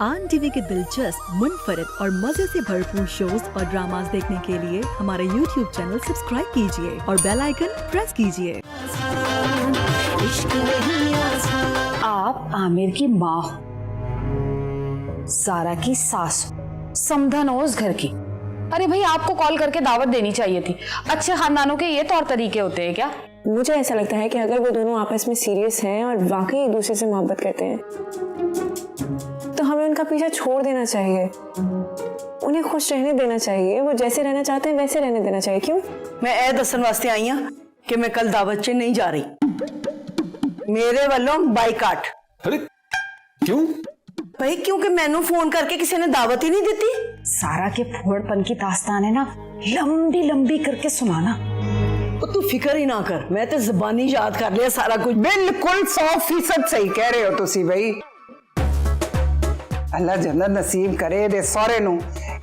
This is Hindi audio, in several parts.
आन टीवी के दिलचस्प, मुनफरिद और मजे से भरपूर शोज और ड्रामास देखने के लिए हमारे YouTube चैनल सब्सक्राइब कीजिए और बेल आइकन प्रेस कीजिए। आप आमिर की माँ हो, सारा की सास हो, समधन हो उस घर की। अरे भाई, आपको कॉल करके दावत देनी चाहिए थी। अच्छे खानदानों के ये तौर तरीके होते हैं क्या? मुझे ऐसा लगता है कि अगर वो दोनों आपस में सीरियस हैं और वाकई एक दूसरे से मोहब्बत करते हैं तो हमें उनका पीछा छोड़ देना चाहिए, उन्हें खुश रहने देना चाहिए। वो जैसे रहना चाहते हैं वैसे रहने देना चाहिए। क्यों? मैं ए दसन वास्ते आई हाँ कि मैं कल दावत च नहीं जा रही। मेरे वालों बाइकाट। अरे क्यों? भाई क्योंकि मैनू फोन करके किसी ने दावत ही नहीं देती। सारा के फुहड़पन की दास्तान है ना, लंबी लंबी करके सुनाना। तो तू फिक्र ही ना कर, मैं तो ज़बानी याद कर लिया सारा कुछ। बिल्कुल 100% सही कह रहे हो तुसी भाई। अल्लाह जन्नत नसीब करे दे सौरे नू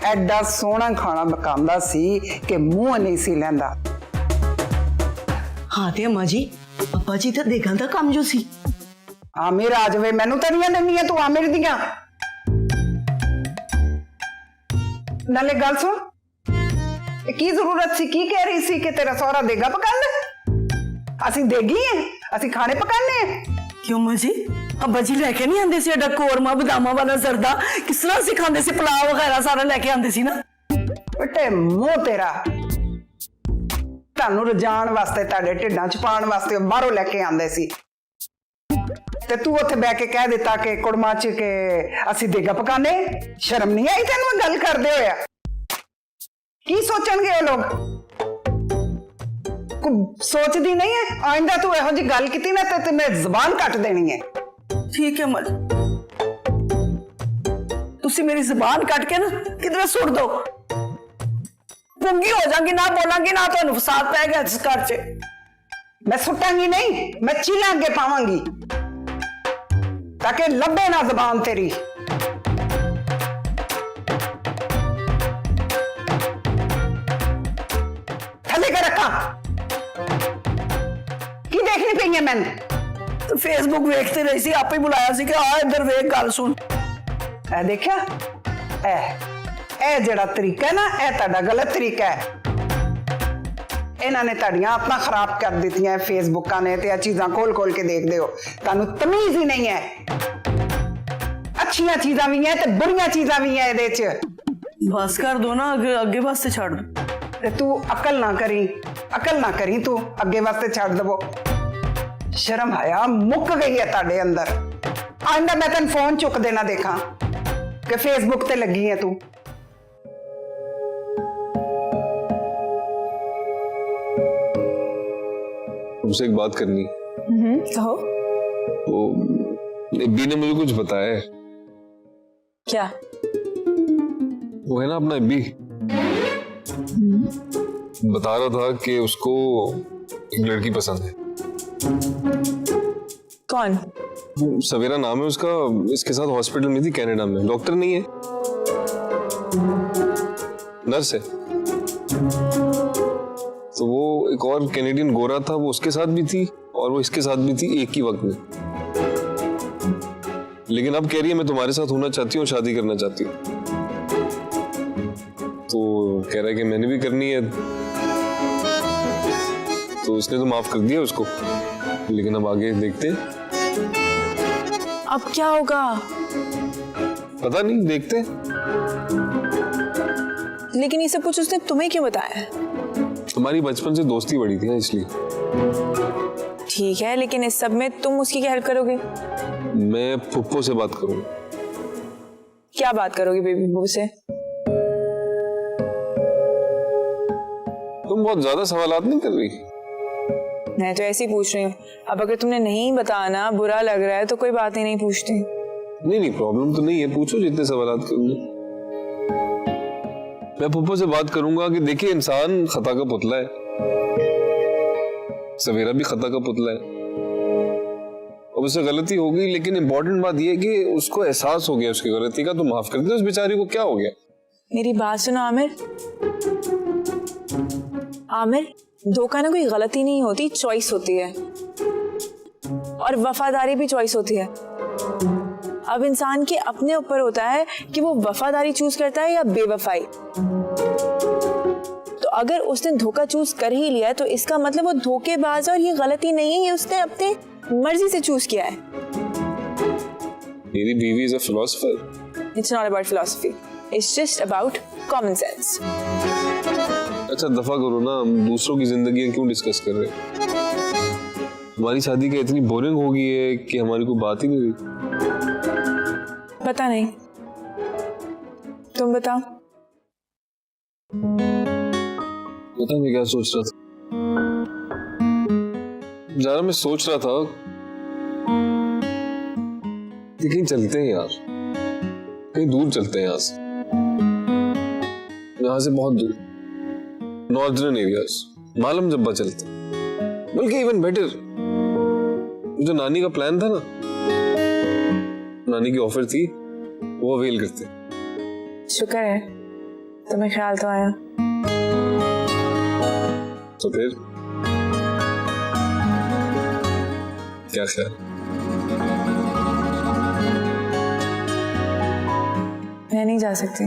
एडा सोहना खाना पकांदा सी कि मुंह नहीं सी लैंदा। हाँ ते अम्मा जी, अब्बा जी तो देखा था काम जो सी। आमिर आ जावे, मैनू तनियां देनियां तू आमिर दियां। नाले गल सुन, की जरूरत सी, की कह रही सी कि तेरा सौरा देगा पकांदा? असी देगी हैं, असी खाने पकाने हैं। क्यों अम्मा जी? अब्बा जी लेके नहीं आंदे सी एडा कोरमा बदामा वाला जरदा, किस तरह सिखांदे सी, पुलाव वगैरह सारा लेके आंदे सी ना। बटे मुंह तेरा, तानू रजान वास्ते ताड़े ढिड्डां च पाण वास्ते बाहरों लेके आंदे सी ते तू उत्थे बैठ के कह दिता कि कुड़मा च के असी देगा पकाने। शर्म नहीं आई तेनू गल करदे होया? की सोचणगे वो लोग? कुछ सोचदी नहीं है? आइंदा तू इहो जी गल कीती ना ते मैं ज़बान कट देनी है। ठीक है अम्मा जी, तुसी मेरी ज़बान कट के ना किधर सुट दो। गुंगी हो जाऊंगी, ना बोलांगी ना, तो फसाद पै गया इस घर च। मैं सुटांगी नहीं, मैं चीला अगे पावांगी ताकि लब्बे ना ज़बान तेरी। थले के रखा की देखनी पई है मैंने? तो फेसबुक वेखते रही सी, आप ही बुलाया सी कि आ इधर वेख गल सुन। ए देखा, ए जेड़ा तरीका है ना, ए ताड़ा गलत तरीका है। इन्हां ने ताड़ियां अपना खराब कर दित्तियां फेसबुका ने ते चीज़ां खोल खोल के देखदे हो। तानू तमीज ही नहीं है। अच्छियां चीज़ां भी हैं ते बुरियां चीज़ां भी हैं इहदे च। बस कर दो ना, अगे वास्ते छड़ दो। ते तू अकल ना करी तू अगे वास्ते छड़ दवो। शर्म हया मुक गई है ताड़े अंदर। आंदा मैं तेन फोन चुक देना देखा कि फेसबुक ते लगी है तू। तुमसे एक बात करनी। कहो। वो इब्बी ने मुझे कुछ बताया है। क्या? वो है ना अपना इब्बी, बता रहा था कि उसको एक लड़की पसंद है। कौन? सवेरा नाम है उसका, इसके साथ हॉस्पिटल में थी कनाडा में। डॉक्टर नहीं है, नर्स है। तो वो एक और कैनेडियन गोरा था, वो उसके साथ भी थी और वो इसके साथ भी थी एक ही वक्त में। लेकिन अब कह रही है मैं तुम्हारे साथ होना चाहती हूँ, शादी करना चाहती हूँ। तो कह रहा है कि मैंने भी करनी है। तो इसने तो माफ कर दिया उसको, लेकिन अब आगे देखते हैं। अब क्या होगा? पता नहीं, देखते हैं। लेकिन ये सब कुछ उसने तुम्हें क्यों बताया? हमारी बचपन से दोस्ती बढ़ी थी ना, इसलिए। ठीक है, लेकिन इस सब में तुम उसकी क्या हेल्प करोगे? मैं फुप्पो से बात करूंगा। क्या बात करोगे बेबी बू से? तुम बहुत ज्यादा सवालात नहीं कर रही। मैं तो ऐसे ही पूछ रही हूँ। अब अगर तुमने नहीं बताना, बुरा लग रहा है, तो कोई बात ही नहीं पूछती। नहीं, प्रॉब्लम तो नहीं है, पूछो जितने सवालात करोगे। मैं फुप्पो से बात करूंगा कि देखिए इंसान खता का पुतला है, सवेरा भी खता का पुतला है। अब उससे गलती हो गई, लेकिन इंपॉर्टेंट बात यह है कि उसको एहसास हो गया उसकी गलती का, तो माफ कर दे उस बेचारी को। क्या हो गया? मेरी बात सुनो आमिर। आमिर, धोखा ना कोई गलती नहीं होती, चॉइस होती है। और वफादारी भी चॉइस होती है। अब इंसान के अपने ऊपर होता है कि वो वफादारी चूज करता है या बेवफाई। तो अगर उसने धोखा चूज कर ही लिया है तो इसका मतलब वो धोखेबाज है और ये गलती नहीं है, ये उसने अपने मर्जी से चूज किया है। मेरी बीवी is a philosopher. It's not about philosophy, it's just about common sense. अच्छा दफा करो ना, हम दूसरों की जिंदगी क्यों डिस्कस कर रहे हैं? हमारी शादी का इतनी बोरिंग हो गई है कि हमारी कोई बात ही नहीं रही। पता नहीं, तुम बताओ। पता मैं क्या सोच रहा था। जरा मैं सोच रहा था कहीं चलते हैं यार, कहीं दूर चलते हैं यहाँ से बहुत दूर, नॉर्दर्न एरियाज, मालूम जब्बा चलते हैं। बल्कि इवन बेटर, जो नानी का प्लान था ना, नानी की ऑफर थी, वो अवेल करते। शुक्र है तुम्हें ख्याल तो आया। तो फिर क्या ख्याल? मैं नहीं जा सकती।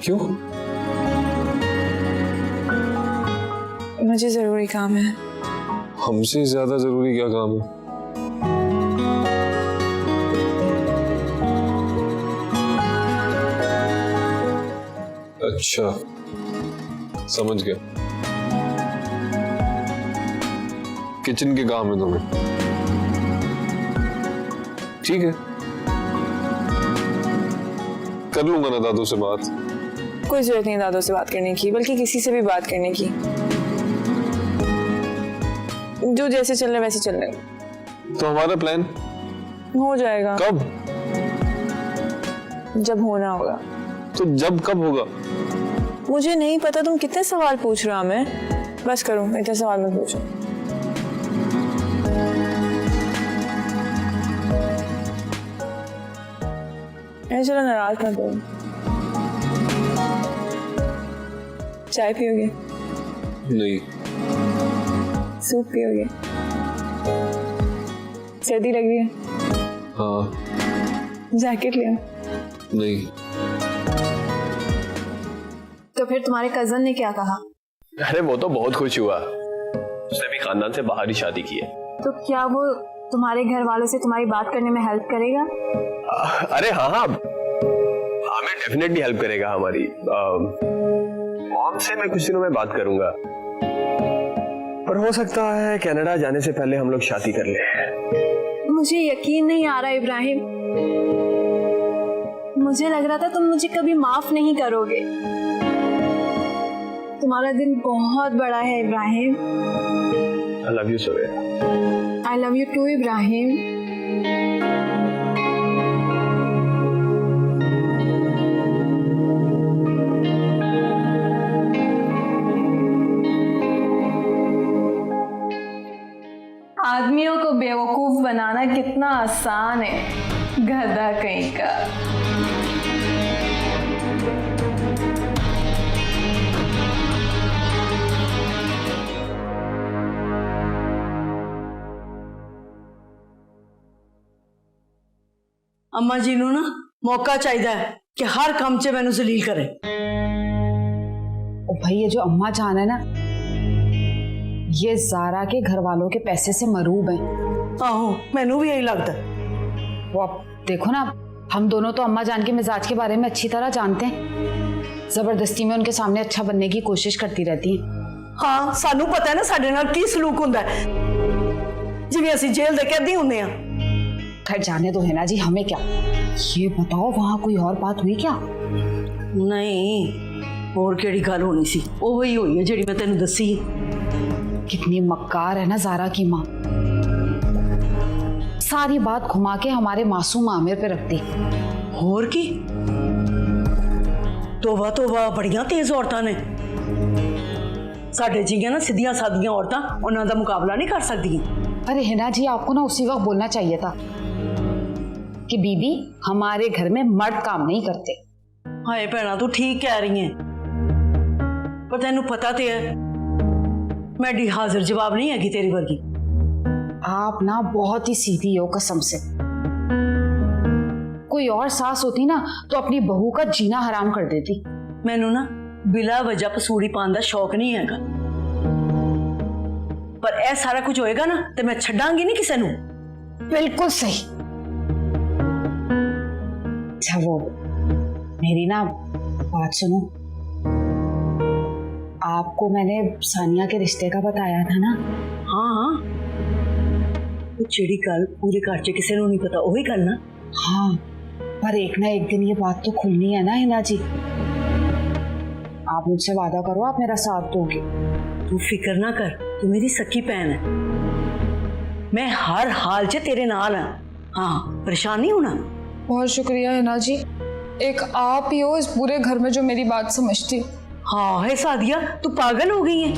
क्यों? मुझे जरूरी काम है। हमसे ज्यादा जरूरी क्या काम है? अच्छा समझ गया, किचन के काम है तुम्हें। ठीक है, कर लूंगा ना दादू से बात। कोई जरूरत नहीं दादू से बात करने की, बल्कि किसी से भी बात करने की। जो जैसे चल रहा वैसे चल रहा। तो हमारा प्लान हो जाएगा। कब? जब होना होगा। तो जब कब होगा? मुझे नहीं पता, तुम कितने सवाल पूछ रहे हो। मैं बस करूं, इतने सवाल मत पूछो। चलो नाराज मत हो। चाय पियोगे? नहीं। सूप पियोगे? सर्दी लग रही है? हाँ। जैकेट लिया? नहीं। तो फिर तुम्हारे कजन ने क्या कहा? अरे वो तो बहुत खुश हुआ, उसने भी खानदान से बाहर ही शादी की है। तो क्या वो तुम्हारे घर वालों से तुम्हारी बात करने में हेल्प करेगा? अरे हाँ हाँ, हमें डेफिनेटली हेल्प करेगा। हमारी मॉम से मैं कुछ दिनों में बात करूंगा, पर हो सकता है कनाडा जाने से पहले हम लोग शादी कर ले। मुझे यकीन नहीं आ रहा इब्राहिम, मुझे लग रहा था तुम मुझे कभी माफ नहीं करोगे। तुम्हारा दिल बहुत बड़ा है Ibrahim. I love you Surya। I love you too Ibrahim. आदमियों को बेवकूफ बनाना कितना आसान है, गधा कहीं का। अम्मा जी नू ना मौका चाहिए कि हर काम च मैनू जलील करे। ओ भाई, ये जो अम्मा जान है ना, ये ज़ारा के घर वालों के पैसे से मरूब हैं। आहो, मैनू भी यही लगता। वो अब देखो ना, हम दोनों तो अम्मा जान के मिजाज के बारे में अच्छी तरह जानते हैं। जबरदस्ती में उनके सामने अच्छा बनने की कोशिश करती रहती हैं। हाँ, सानू पता है ना साडे नाल की सलूक हुंदा है, जिवें असीं जेल दे कैदी हुंदे आ। खैर जाने दो है ना जी, हमें क्या। ये बताओ, वहाँ कोई और बात हुई क्या? नहीं, और केड़ी गल होनी सी, ओही होई है जेड़ी मैं तेनू दसी। कितनी मक्कार है ना ज़ारा की माँ, सारी बात घुमा के हमारे मासूम आमिर पे रख दी। होर की, तोबा तोबा, बड़ियां तेज औरतां ने। साडे जियां ना सीधियां सादियां औरतां उन्हां दा मुकाबला नहीं कर सकदियां। अरे हिना जी, आपको ना उसी वक्त बोलना चाहिए था कि बीबी, हमारे घर में मर्द काम नहीं करते। हाय भैना, तू ठीक कह रही है, पर तेनू पता तो है मैं डी हाजिर जवाब नहीं है तेरी वर्गी। आप ना बहुत ही सीधी हो कसम से। कोई और सास होती ना तो अपनी बहू का जीना हराम कर देती। मैनू ना बिला वजह पसूड़ी पान दा शौक नहीं हैगा, पर ए सारा कुछ होएगा ना तो मैं छड्डांगी नहीं किसी नू। बिल्कुल सही। अच्छा वो मेरी ना बात सुनो, आपको मैंने सानिया के रिश्ते का बताया था ना? हाँ हाँ, वो चिड़ी कल पूरे घर च किसी नू नहीं पता, वही गल ना? हाँ, पर एक ना एक दिन ये बात तो खुलनी है ना हिना जी। आप मुझसे वादा करो आप मेरा साथ दोगे। तू फिक्र ना कर, तू मेरी सच्ची बहन है, मैं हर हाल च तेरे नाल हां। हाँ, परेशान नहीं होना। बहुत शुक्रिया हिना जी, एक आप ही हो इस पूरे घर में जो मेरी बात समझती। हाँ है सादिया, तू पागल हो गई है।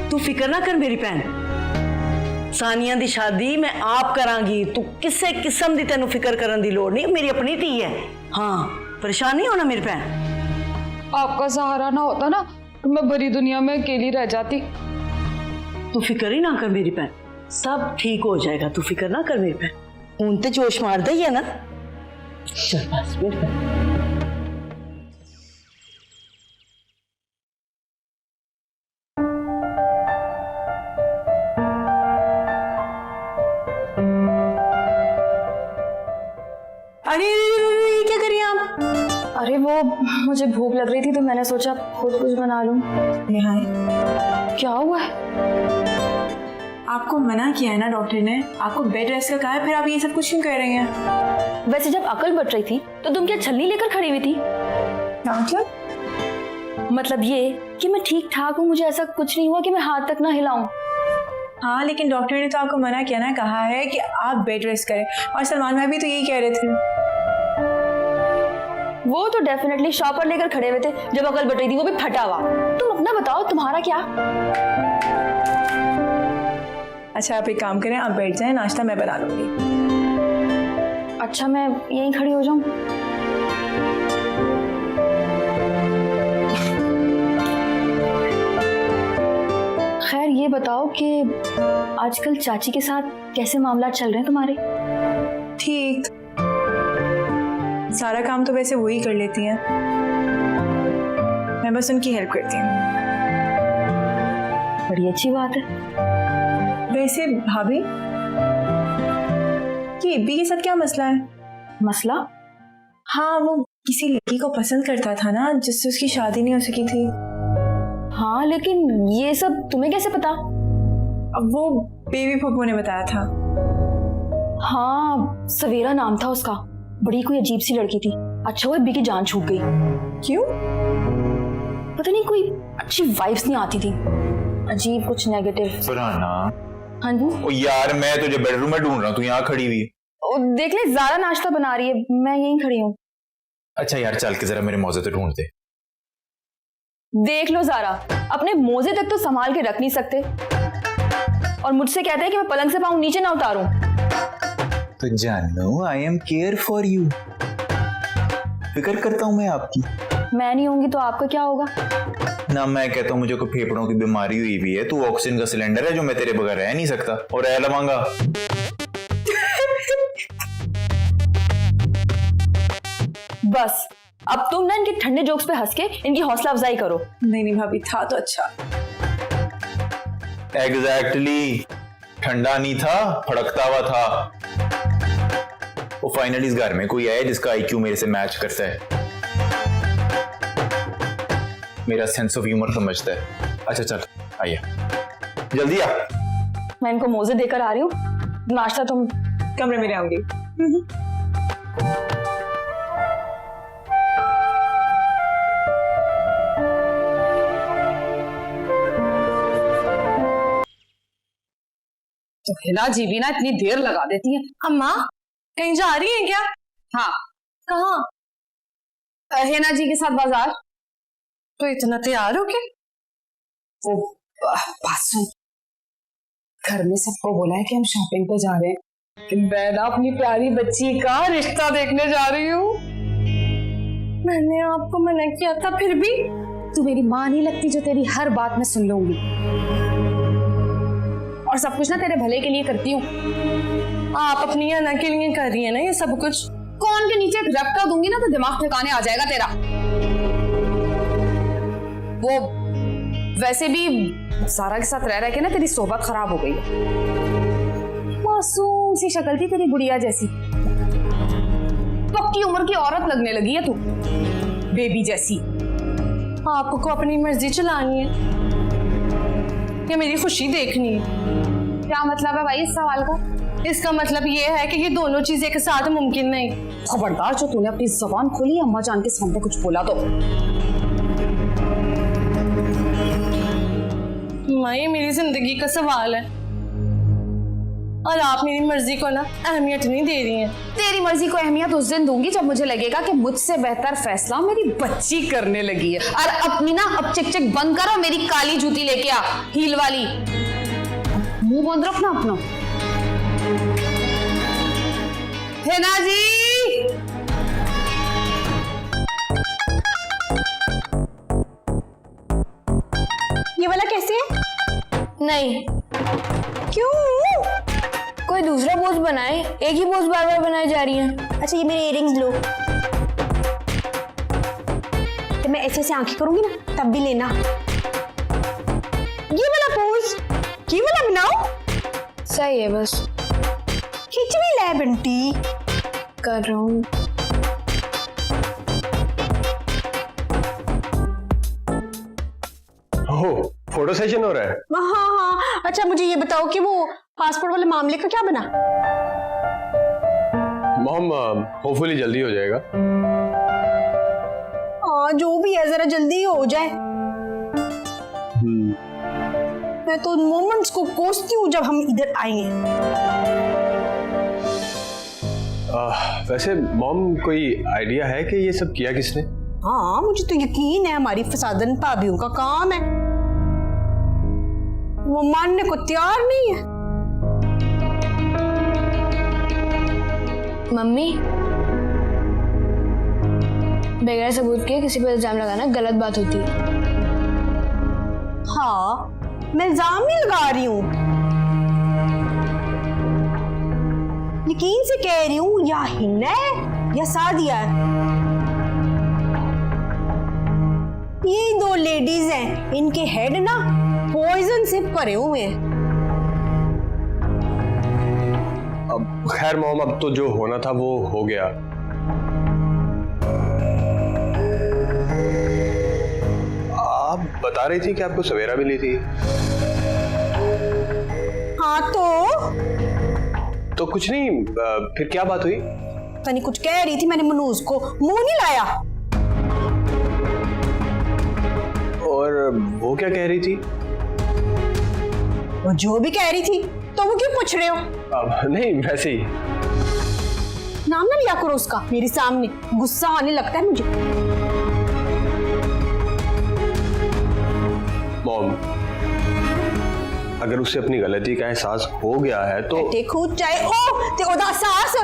तू फिक्र ना कर मेरी भैन, सानिया दी शादी मैं आप करांगी, तू किसी किस्म दी तेनू फिक्र करन दी लोड़ नहीं, मेरी अपनी धी है। हाँ, परेशान नहीं होना मेरी भैन। आपका सहारा ना होता ना तो मैं भरी दुनिया में अकेली रह जाती। तू फिक्र ही ना कर मेरी भैन, सब ठीक हो जाएगा, तू फिक्र ना कर मेरी भैन। हूं तो जोश मार दे है ना। चल बस मेरी भैन। अरे क्या करिए आप? अरे वो मुझे भूख लग रही थी तो मैंने सोचा खुद कुछ बना लूं। क्या हुआ है? आपको मना किया है ना डॉक्टर ने, आपको बेड रेस्ट का कहा है, फिर आप ये सब कुछ क्यों कह रही हैं? वैसे जब अकल बट रही थी तो तुम क्या छलनी लेकर खड़ी हुई थी? मतलब ये कि मैं ठीक ठाक हूँ, मुझे ऐसा कुछ नहीं हुआ कि मैं हाथ तक ना हिलाऊं। हाँ, लेकिन डॉक्टर ने तो आपको मना किया ना, कहा है कि आप बेड रेस्ट करें, और सलमान भाई भी तो यही कह रहे थे। वो तो डेफिनेटली शॉपर लेकर खड़े हुए थे जब अकल बट रही थी, वो भी फटा हुआ। तुम अपना बताओ, तुम्हारा क्या? अच्छा आप एक काम करें, आप बैठ जाएं, नाश्ता मैं बना लूंगी। अच्छा मैं यहीं खड़ी हो जाऊं? खैर ये बताओ कि आजकल चाची के साथ कैसे मामला चल रहे हैं तुम्हारे? ठीक, सारा काम तो वैसे वही कर लेती हैं, मैं बस उनकी हेल्प करती हूँ। बड़ी अच्छी बात है। वैसे भाभी, कि इब्बी के साथ क्या मसला है? मसला? हाँ, वो किसी लड़की को पसंद करता था ना, जिससे उसकी शादी नहीं हो सकी थी। हाँ, लेकिन ये सब तुम्हें कैसे पता? अब वो बेबी पप्पू ने बताया था। हाँ, सवेरा नाम था उसका, बड़ी कोई अजीब सी लड़की थी। अच्छा वो इब्बी की जान छूट गई। क्यों? पता नहीं, कोई अच्छी वाइब्स नहीं आती थी, अजीब कुछ नेगेटिव। फरहाना, हाँ जी। ओ यार मैं तुझे बेडरूम में ढूंढ रहा हूँ, तू यहाँ खड़ी हुई। देख ले, ज़ारा नाश्ता बना रही है, मैं यहीं खड़ी हूँ। अच्छा यार चल के जरा मेरे मौजे तो ढूंढ दे। देख लो ज़ारा, अपने मोजे तक तो संभाल के रख नहीं सकते और मुझसे कहते हैं कि मैं पलंग से पाँव नीचे ना उतारूं। तो जानो, I am care for you, फिक्र करता हूँ मैं आपकी। मैं नहीं होंगी तो आपका क्या होगा? ना मैं कहता हूँ मुझे कोई फेफड़ों की बीमारी हुई भी है, तू ऑक्सीजन का सिलेंडर है जो मैं तेरे बगैर रह नहीं सकता। और रह लवांगा। बस अब तुम ना इनके ठंडे जोक्स पे हंस के इनकी हौसला अफजाई करो। नहीं भाभी, था तो अच्छा। एग्जैक्टली, ठंडा नहीं था, फड़कता हुआ था। वो फाइनली इस घर में कोई आया जिसका आईक्यू मेरे से मैच करता है, मेरा सेंस ऑफ ह्यूमर समझता है। अच्छा चल आइए, जल्दी आ। मैं इनको मोजे देकर आ रही हूँ, नाश्ता तुम कमरे में आऊंगी। तो हिना जी भी ना इतनी देर लगा देती है। अम्मा कहीं जा रही हैं क्या? हाँ। कहाँ? हिना जी के साथ बाजार। तो इतना तैयार हो के? वो बात सुन, घर में सबको बोला है कि हम शॉपिंग पे जा रहे हैं, कि मैं ना अपनी प्यारी बच्ची का रिश्ता देखने जा रही हूँ। मैंने आपको मना किया था, फिर भी? तू मेरी माँ नहीं लगती जो तेरी हर बात में सुन लूंगी। और सब कुछ ना तेरे भले के लिए करती हूँ। आप अपनी अना के लिए कर रही है ना ये सब कुछ। कौन के नीचे रपटा दूंगी ना तो दिमाग ठिकाने आ जाएगा तेरा। वो वैसे भी सारा के साथ रह रह के ना तेरी सोबत खराब हो गई है। मासूम सी शक्ल थी तेरी गुड़िया जैसी, पक्की उम्र की औरत लगने लगी है तू, बेबी जैसी। आपको अपनी मर्जी चलानी है या मेरी खुशी देखनी है? क्या मतलब है भाई इस सवाल का? इसका मतलब ये है कि ये दोनों चीजें एक साथ मुमकिन नहीं। खबरदार जो तूने अपनी जुबान खोली अम्मा जान के सामने कुछ बोला तो। माँ ये मेरी जिंदगी का सवाल है और आप मेरी मर्जी को ना अहमियत नहीं दे रही हैं। तेरी मर्जी को अहमियत उस दिन दूंगी जब मुझे लगेगा कि मुझसे बेहतर फैसला मेरी बच्ची करने लगी है। और अपनी ना अब चिक चिक बंद कर और मेरी काली जूती लेके आ, हील वाली। मुंह बंद रखना अपना। हेना जी, ये वाला कैसे है? नहीं क्यों? कोई दूसरा पोज बनाए, एक ही पोज बार बार बनाई जा रही है। अच्छा ये मेरे इयररिंग्स लो, तो मैं ऐसे ऐसे आंखें करूंगी ना तब भी लेना। ये वाला पोज, ये वाला बनाओ। सही है बस। खिंच भी ले बंटी। कर रहा हूँ। ओह, फोटो सेशन हो रहा है। हाँ हाँ। अच्छा मुझे ये बताओ कि वो पासपोर्ट वाले मामले का क्या बना? मॉम होपफुली जल्दी हो जाएगा। हाँ जो भी है जरा जल्दी हो जाए। मैं तो मोमेंट्स को कोसती हूँ जब हम इधर आएंगे। वैसे मॉम कोई आइडिया है कि ये सब किया किसने? हाँ मुझे तो यकीन है हमारी फसादन भाभीयों का काम है। वो मानने को तैयार नहीं है। मम्मी, बगैर सबूत के किसी पर इल्जाम लगाना गलत बात होती है। हाँ मैं इल्जाम नहीं लगा रही हूँ, यकीन से कह रही हूँ या हिना है या सादिया है। ये दो लेडीज हैं, इनके हेड ना पॉइजन से भरे हुए हैं। अब खैर मॉम, अब तो जो होना था वो हो गया। आप बता रही थी कि आपको सवेरा मिली थी। हाँ तो कुछ नहीं, फिर क्या बात हुई? तनी कुछ कह रही थी, मैंने मनोज को मुंह नहीं लाया। और वो क्या कह रही थी? वो जो भी कह रही थी, तो वो क्यों पूछ रहे हो? नहीं वैसे ही। नाम ना लिया करो उसका मेरे सामने, गुस्सा आने लगता है मुझे। मॉम, अगर उसे अपनी गलती का एहसास हो गया है तो देखो चाहे ओ ते ओदा एहसास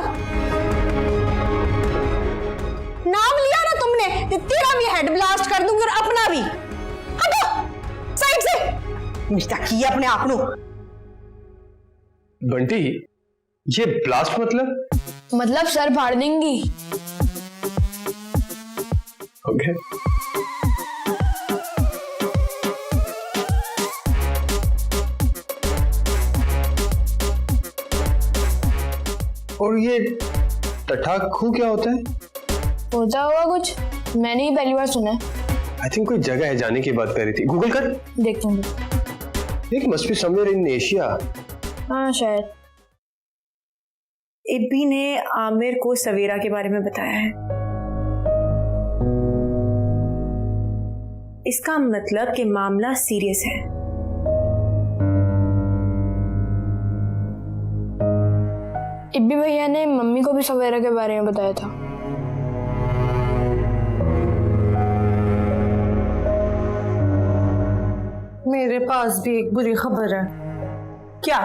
नाम लिया ना तुमने, ते तेरा भी हेड ब्लास्ट कर दूंगी और अपना भी। हटो साइड से। मिस्ता किया अपने आप नु। बंटी, ये ब्लास्ट मतलब सर फाड़ देंगी। ओके। और ये टठाकू क्या होता है? होता होगा कुछ, मैंने ही पहली बार सुना है। आई थिंक कोई जगह है जाने की बात कर रही थी। गूगल कर, देखता हूँ। देख, must be somewhere in Asia. हाँ शायद। इब्बी ने आमिर को सवेरा के बारे में बताया है। इसका मतलब कि मामला सीरियस है। इब्बी भैया ने मम्मी को भी सवेरा के बारे में बताया था। मेरे पास भी एक बुरी खबर है। क्या?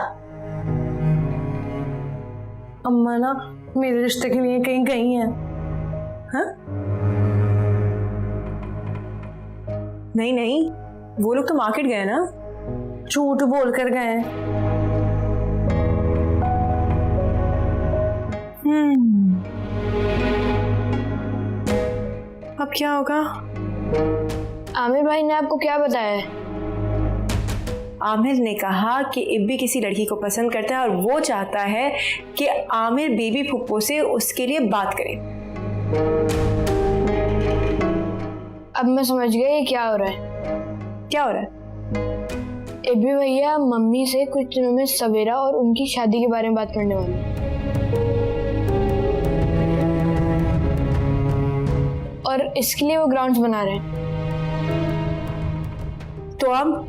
अम्मा ना मेरे रिश्ते के लिए कहीं गई हैं। हाँ? नहीं नहीं, वो लोग तो मार्केट गए ना। झूठ बोल कर गए हैं। अब क्या होगा? आमिर भाई ने आपको क्या बताया है? आमिर ने कहा कि इब्बी किसी लड़की को पसंद करता है और वो चाहता है कि आमिर बीबी फुप्पो से उसके लिए बात करे। अब मैं समझ गई ये क्या हो रहा है। क्या हो रहा है? इब्बी भैया मम्मी से कुछ दिनों में सवेरा और उनकी शादी के बारे में बात करने वाले हैं। और इसके लिए वो ग्राउंड्स बना रहे हैं। तो अब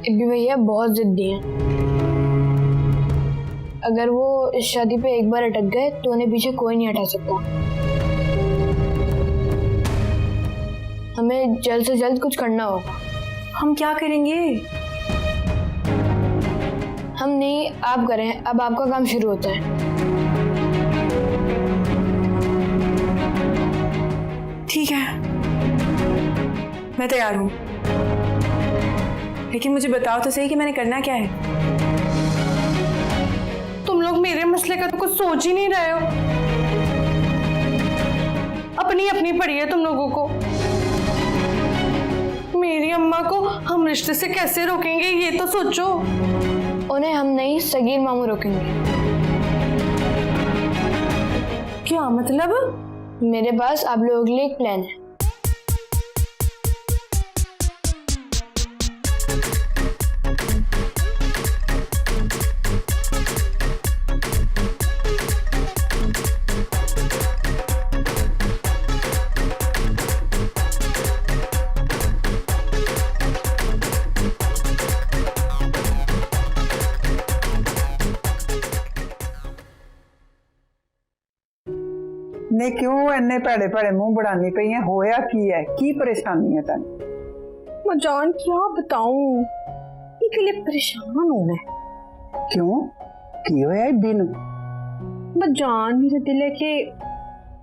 इब्बी भैया बहुत जिद्दी हैं। अगर वो इस शादी पे एक बार अटक गए तो उन्हें पीछे कोई नहीं हटा सकता। हमें जल्द से जल्द कुछ करना होगा। हम क्या करेंगे? हम नहीं, आप करें। अब आपका काम शुरू होता है। ठीक है, मैं तैयार हूँ, लेकिन मुझे बताओ तो सही कि मैंने करना क्या है। तुम लोग मेरे मसले का तो कुछ सोच ही नहीं रहे हो। अपनी अपनी पड़ी है तुम लोगों को। मेरी अम्मा को हम रिश्ते से कैसे रोकेंगे ये तो सोचो। उन्हें हम नहीं, सगीर मामू रोकेंगे। क्या मतलब? मेरे पास आप लोगों के लिए एक प्लान है। ने क्यों इन्ने भैड़े भैड़े मुंह बढ़ानी पई है? होया की परेशानी है तेन? मैं जान क्या बताऊं, इनके लिए परेशान हूं मैं। क्यों, की होया इब्बी नूं? मैं जान, मेरा दिल है कि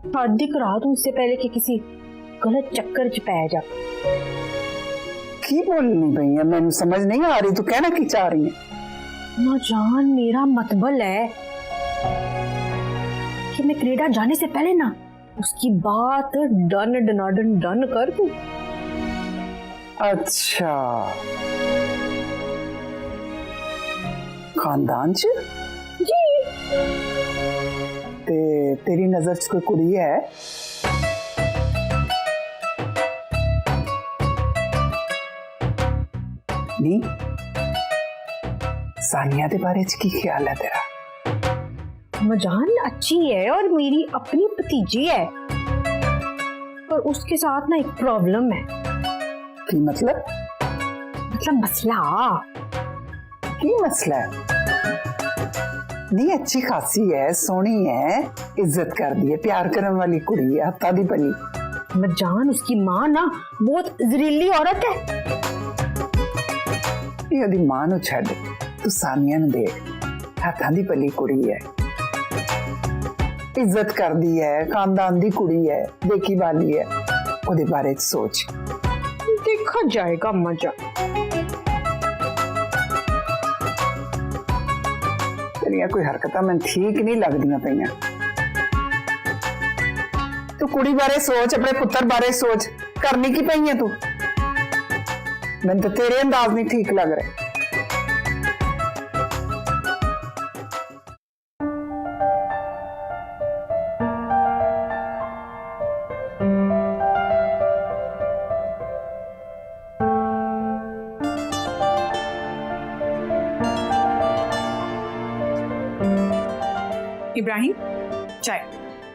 शादी करा दूं इससे पहले कि किसी गलत चक्कर च पै जा। की बोलनी पई है? मैनू समझ नहीं आ रही, तू कहना की चाह रही है? ना जान, मेरा मतबल है कि मैं कनाडा जाने से पहले ना उसकी बात डन डनाडन डन कर दूं। अच्छा, खानदान च जी। ते तेरी नजर च कोई कुड़ी है? नहीं? सानिया के बारे च की ख्याल है तेरा? मजान अच्छी है और मेरी अपनी भतीजी है, पर उसके साथ ना एक प्रॉब्लम है। की मतलब? मतलब मसला। की मसला है? नहीं, अच्छी खासी है, सोहनी है, इज्जत कर दी है, प्यार करने वाली कुड़ी है, हत्ता दी बनी। मजान उसकी माँ ना बहुत जहरीली औरत है। ये दी मां नू छड़, तू सानिया नू देख, हत्था दी पली कुड़ी है, इज्जत कर दी है, खानदान दी कुड़ी है, देखी वाली है, ओदे बारे सोच। देखा जाएगा मजा। तेरिया कोई हरकतां मैं ठीक नहीं लगदियां पईयां। तू कुड़ी बारे सोच, अपने पुत्र बारे सोच, करनी की पई है तू? मैंने तो तेरे अंदाज नहीं ठीक लग रहे। इब्राहिम, चाय।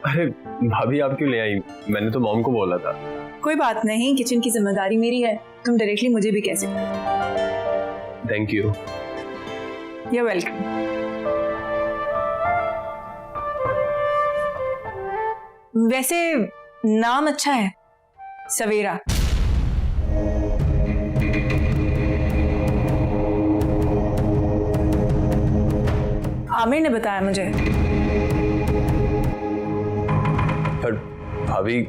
अरे भाभी, आप क्यों ले आई? मैंने तो मॉम को बोला था। कोई बात नहीं, किचन की जिम्मेदारी मेरी है, तुम डायरेक्टली मुझे भी कह सकते हो। Thank you. You welcome. वैसे नाम अच्छा है, सवेरा। आमिर ने बताया मुझे। पर भाभी,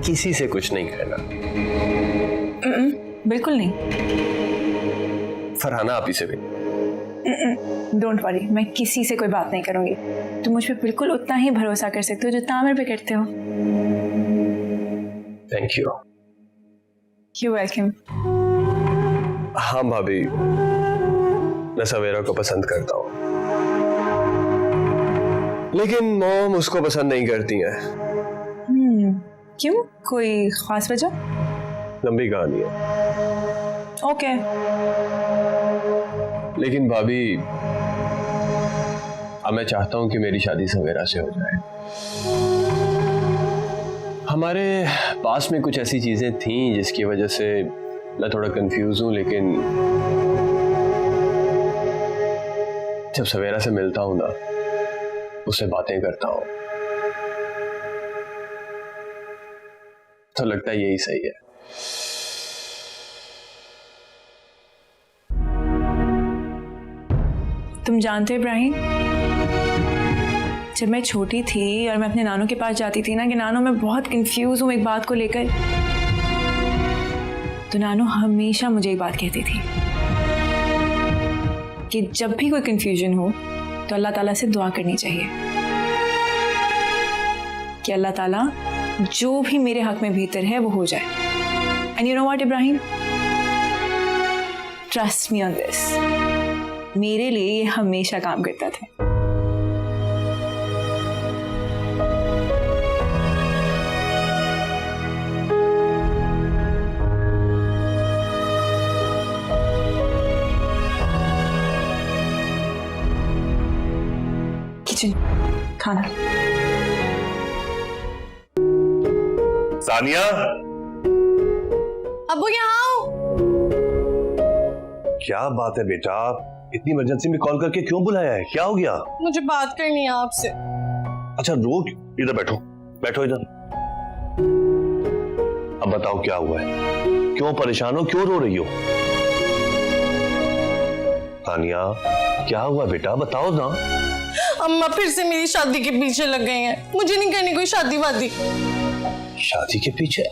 किसी से कुछ नहीं कहना। बिल्कुल नहीं। फरहाना आप ही से भी। डोंट वरी, मैं किसी से कोई बात नहीं करूंगी। तुम मुझ पे बिल्कुल उतना ही भरोसा कर सकते हो जितना आमिर पे करते हो। Thank you. You welcome. हाँ भाभी, मैं सवेरा को पसंद करता हूँ, लेकिन मॉम उसको पसंद नहीं करती है। क्यों? कोई खास वजह? लंबी कहानी है। ओके। लेकिन भाभी, अब मैं चाहता हूं कि मेरी शादी सवेरा से हो जाए। हमारे पास में कुछ ऐसी चीजें थीं जिसकी वजह से मैं थोड़ा कंफ्यूज हूं, लेकिन जब सवेरा से मिलता हूं ना, उससे बातें करता हूं, तो लगता है यही सही है। तुम जानते हो इब्राहिम, जब मैं छोटी थी और मैं अपने नानू के पास जाती थी ना कि नानू मैं बहुत कंफ्यूज हूँ एक बात को लेकर, तो नानू हमेशा मुझे एक बात कहती थी कि जब भी कोई कंफ्यूजन हो तो अल्लाह ताला से दुआ करनी चाहिए कि अल्लाह ताला जो भी मेरे हक में भीतर है वो हो जाए। And you know what Ibrahim, trust me on this, मेरे लिए ये हमेशा काम करता था। किचन खाना। सानिया, अबू यहाँ आओ। क्या बात है बेटा, इतनी इमरजेंसी में कॉल करके क्यों बुलाया है? क्या हो गया? मुझे बात करनी है आपसे। अच्छा रोक, इधर बैठो, बैठो इधर। अब बताओ क्या हुआ है, क्यों परेशान हो, क्यों रो रही हो? तानिया, क्या हुआ बेटा, बताओ ना। अम्मा फिर से मेरी शादी के पीछे लग गई हैं। मुझे नहीं करनी कोई शादी वादी। शादी के पीछे?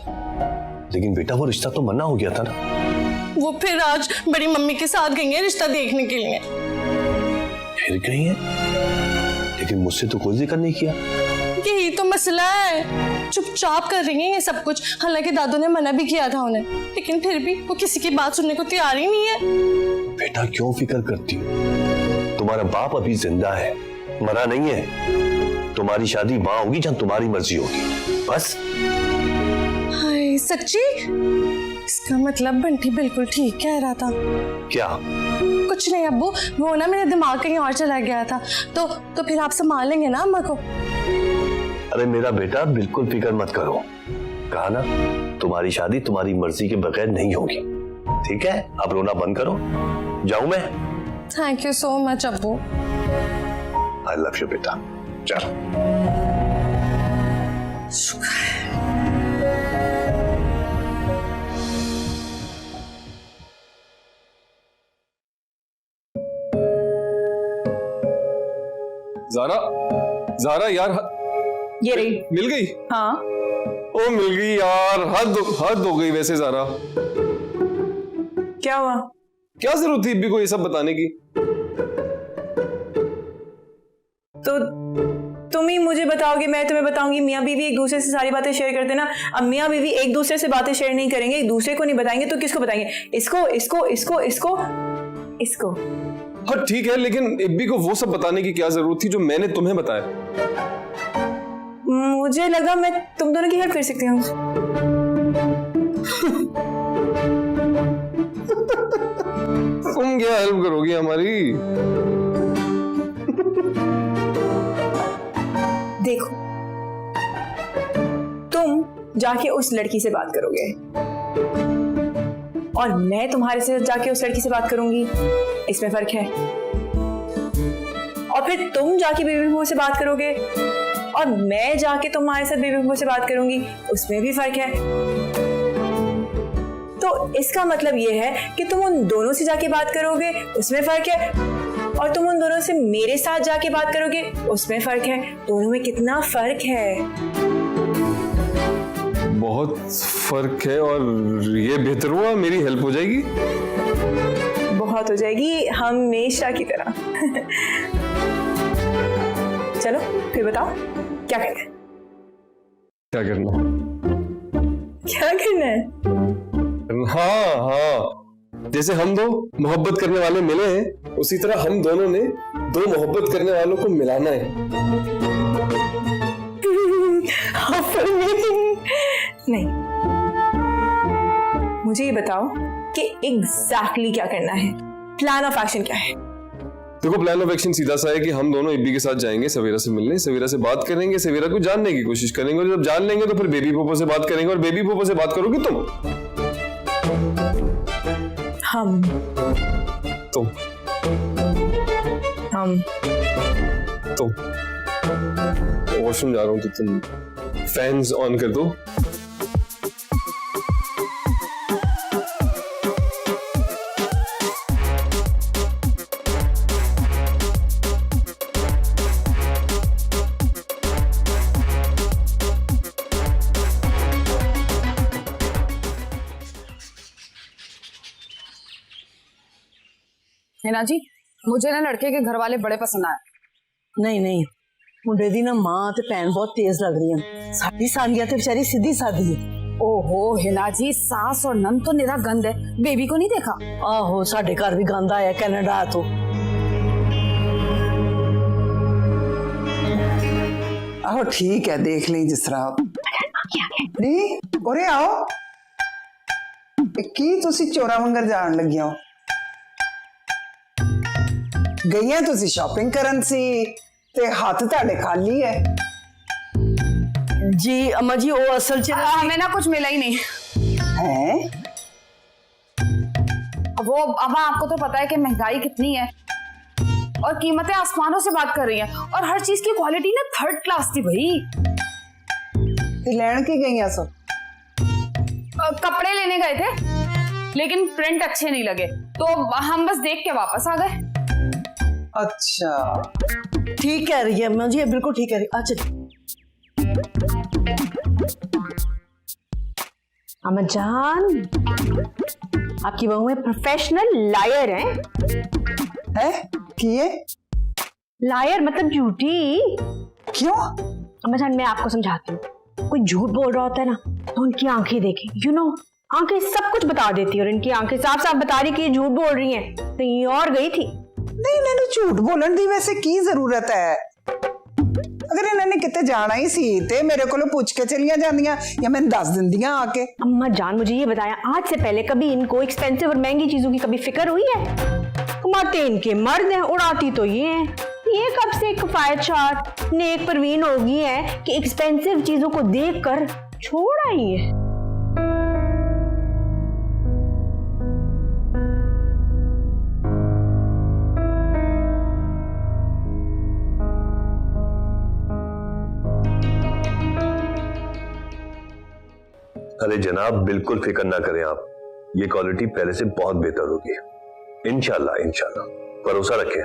लेकिन बेटा वो रिश्ता तो मना हो गया था ना। वो फिर आज बड़ी मम्मी के साथ गई हैं रिश्ता देखने के लिए। फिर गई है? लेकिन मुझसे तो कोई जिक्र नहीं किया। यही तो मसला है, चुपचाप कर रही हैं ये सब कुछ। हालांकि दादू ने मना भी किया था उन्हें, लेकिन फिर भी वो किसी की बात सुनने को तैयार ही नहीं है। बेटा क्यों फिक्र करती हो? तुम्हारा बाप अभी जिंदा है, मरा नहीं है। तुम्हारी शादी वहां होगी जहां तुम्हारी मर्जी होगी, बस। हाय सच्ची? इसका मतलब बंटी बिल्कुल ठीक कह रहा था। क्या? कुछ नहीं अब्बू, वो ना मेरा दिमाग कहीं और चला गया था। तो फिर आप संभालेंगे ना अम्मा को? अरे मेरा बेटा बिल्कुल फिक्र मत करो, कहा ना तुम्हारी शादी तुम्हारी मर्जी के बगैर नहीं होगी। ठीक है, अब रोना बंद करो। जाऊं मैं? थैंक यू सो मच अब्बू। आई लव यू बेटा। चल। ज़ारा, ज़ारा यार, ये रही। मिल गई? हाँ। ओ मिल गई यार, हद हो गई वैसे ज़ारा। क्या हुआ? क्या जरूरत थी इब्बी को ये सब बताने की? तो तुम ही मुझे बताओगे, मैं तुम्हें बताऊंगी। मियाँ बीवी एक दूसरे से सारी बातें शेयर करते ना। अब मियाँ बीवी एक दूसरे से बातें शेयर नहीं करेंगे, एक दूसरे को नहीं बताएंगे तो किसको बताएंगे? इसको इसको इसको इसको इसको। हाँ ठीक है, लेकिन इब्बी को वो सब बताने की क्या जरूरत थी जो मैंने तुम्हें बताया? मुझे लगा मैं तुम दोनों की हेल्प कर सकती हूँ। तुम क्या हेल्प करोगी हमारी? देखो, तुम जाके उस लड़की से बात करोगे और मैं तुम्हारे से जाके उस लड़की से बात करूंगी, इसमें फर्क है। और फिर तुम जाके बेबी बहू से बात करोगे और मैं जाके तुम्हारे साथ बेबी बहू से बात करूंगी, उसमें भी फर्क है। तो इसका मतलब ये है कि तुम उन दोनों से जाके बात करोगे, उसमें फर्क है, और तुम उन दोनों से मेरे साथ जाके बात करोगे, उसमें फर्क है। दोनों में कितना फर्क है? बहुत फर्क है, और ये बेहतर हुआ मेरी हेल्प हो जाएगी। बहुत हो जाएगी हमेशा की तरह। चलो फिर बताओ क्या करना है? क्या करना? क्या करना है? हाँ हाँ, जैसे हम दो मोहब्बत करने वाले मिले हैं, उसी तरह हम दोनों ने दो मोहब्बत करने वालों को मिलाना है। नहीं, मुझे ये बताओ कि एग्जैक्टली क्या करना है, प्लान ऑफ एक्शन क्या है? देखो, प्लान ऑफ एक्शन सीधा सा है कि हम दोनों इब्बी के साथ जाएंगे सवेरा से मिलने, सवेरा से बात करेंगे, सवेरा को जानने की कोशिश करेंगे, और जब जान लेंगे तो फिर बेबी पोपो से बात करेंगे, और बेबी पोपो से बात करोगे तुम। हम तुम वॉशरूम जा रहा हूँ तो तुम फैंस ऑन कर दो। हिना जी, मुझे ना लड़के के घर वाले बड़े पसंद आए। नहीं नहीं, मुंडे दी ना मां ते भैन बहुत तेज लग रही है। साडी सानिया ते बेचारी सीधी सादी है। ओहो हिना जी, सास और नंद तो निरा गंद है, बेबी को नहीं देखा? आहो, साडे घर भी गंद आया कनाडा तो। आहो ठीक है, देख लें जिस तरह आप। नहीं ओरे आओ, की तुसी चोरा मंगर जान लगी हो? गई तुसी शॉपिंग करन सी ते हाथ ताड़े खाली है। जी अम्मा जी, वो असल च हमें ना कुछ मिला ही नहीं है। वो अम्मा, आपको तो पता है कि महंगाई कितनी है और कीमतें आसमानों से बात कर रही हैं, और हर चीज की क्वालिटी ना थर्ड क्लास थी भाई। लेने की गई सब? कपड़े लेने गए थे, लेकिन प्रिंट अच्छे नहीं लगे तो हम बस देख के वापस आ गए। अच्छा, ठीक कह रही है अम्मा जी, बिल्कुल ठीक कह रही। अच्छा अम्मा जान, आपकी बहू में प्रोफेशनल लायर है? किए? लायर मतलब झूठी। क्यों? अम्मा जान, मैं आपको समझाती हूँ। कोई झूठ बोल रहा होता है ना, तो उनकी आंखें देखें, यू नो, आंखें सब कुछ बता देती है, और इनकी आंखें साफ साफ बता रही कि ये झूठ बोल रही हैं। कहीं और गई थी। नहीं, इन्होंने झूठ बोलन दी वैसे की जरूरत है? अगर इन्होंने किते जाना ही सी ते मेरे को पूछ के चलिया जांदियां या मैं दस दिंदियां आके। अम्मा जान, मुझे ये बताया, आज से पहले कभी इनको एक्सपेंसिव और महंगी चीजों की कभी फिक्र हुई है? कमाते इनके मर्द हैं, उड़ाती तो ये हैं। ये कब से किफायतशार नेक परवीन हो गई है कि एक्सपेंसिव चीजों को देखकर छोड़ आई है। अरे जनाब, बिल्कुल फिक्र ना करें आप, ये क्वालिटी पहले से बहुत बेहतर होगी इंशाल्लाह। इंशाल्लाह भरोसा रखें।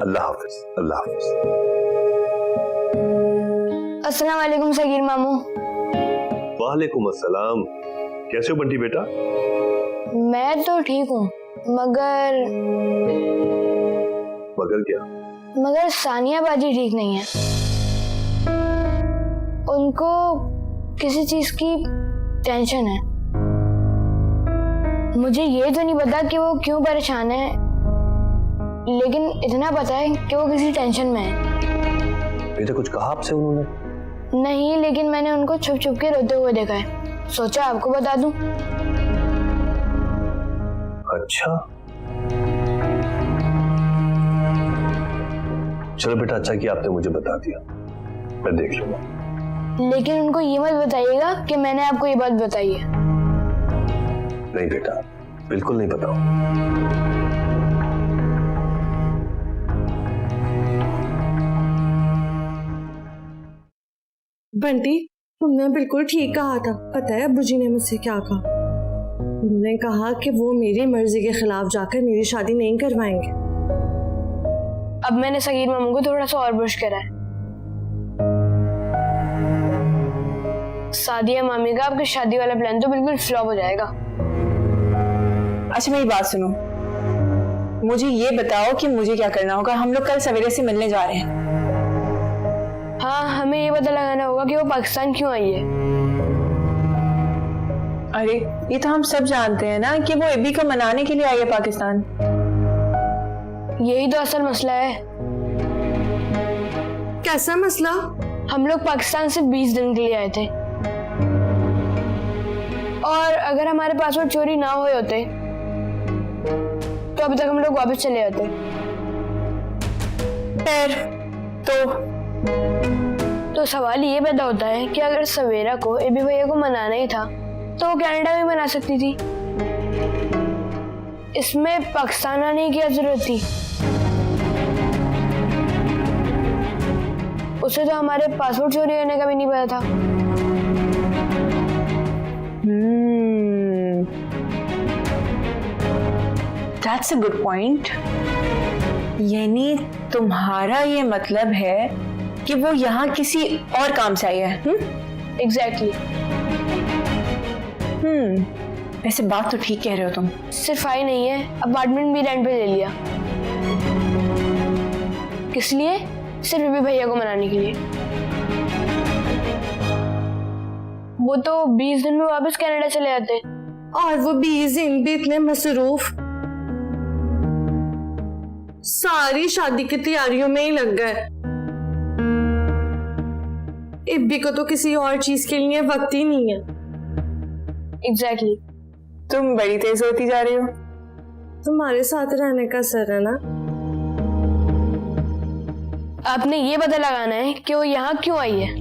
अल्लाह हाफिज। अल्लाह हाफिज। अस्सलाम वालेकुम सगीर मामू। वालेकुम अस्सलाम। कैसे हो बंटी बेटा? मैं तो ठीक हूँ, मगर क्या? सानिया बाजी ठीक नहीं है। उनको किसी चीज की टेंशन है। मुझे ये तो नहीं पता कि वो क्यों परेशान है, लेकिन इतना पता है कि वो किसी टेंशन में है। बेटा कुछ कहा आपसे उन्होंने? नहीं, लेकिन मैंने उनको छुप छुप के रोते हुए देखा है, सोचा आपको बता दूं। अच्छा, चलो बेटा, अच्छा कि आपने मुझे बता दिया, मैं देख लूंगा। लेकिन उनको ये मत बताइएगा कि मैंने आपको ये बात बताई है। नहीं बेटा, बिल्कुल नहीं बताऊं। बंटी, तुमने बिल्कुल ठीक कहा था। पता है अब्बू जी ने मुझसे क्या कहा? उन्होंने कहा कि वो मेरी मर्जी के खिलाफ जाकर मेरी शादी नहीं करवाएंगे। अब मैंने सगीर मामू को थोड़ा सा और बुश करा है। सादिया मामी का आपकी शादी वाला प्लान तो बिल्कुल फ्लॉप हो जाएगा। अच्छा मेरी बात सुनो, मुझे ये बताओ कि मुझे क्या करना होगा। हम लोग कल सवेरे से मिलने जा रहे हैं। हाँ, हमें ये पता लगाना होगा कि वो पाकिस्तान क्यों आई है। अरे ये तो हम सब जानते हैं ना कि वो एबी को मनाने के लिए आई है पाकिस्तान। यही तो असल मसला है। कैसा मसला? हम लोग पाकिस्तान से 20 दिन के लिए आए थे, और अगर हमारे पासपोर्ट चोरी ना हुए होते तो अभी तक हम लोग वापस चले जाते। फिर तो सवाल ये पैदा होता है कि अगर सवेरा को एबी भैया को मनाना ही था तो वो कनाडा में मना सकती थी। इसमें पाकिस्तान आने की क्या जरूरत थी? उसे तो हमारे पासपोर्ट चोरी होने का भी नहीं पता था। That's a good point. यानी तुम्हारा ये मतलब है कि वो यहाँ किसी और काम से आई है? एग्जैक्टली। वैसे बात तो ठीक कह रहे हो तुम। सिर्फ आई नहीं है, अपार्टमेंट भी रेंट पे ले लिया। किस लिए? सिर्फ एबी भैया को मनाने के लिए। वो तो 20 दिन में वापस कनाडा चले जाते, और वो 20 दिन भी इतने मसरूफ, सारी शादी की तैयारियों में ही लग गए। इब्बी को तो किसी और चीज के लिए वक्त ही नहीं है। एग्जैक्टली। तुम बड़ी तेज होती जा रही हो। तुम्हारे साथ रहने का असर है ना। आपने ये पता लगाना है कि वो यहाँ क्यों आई है।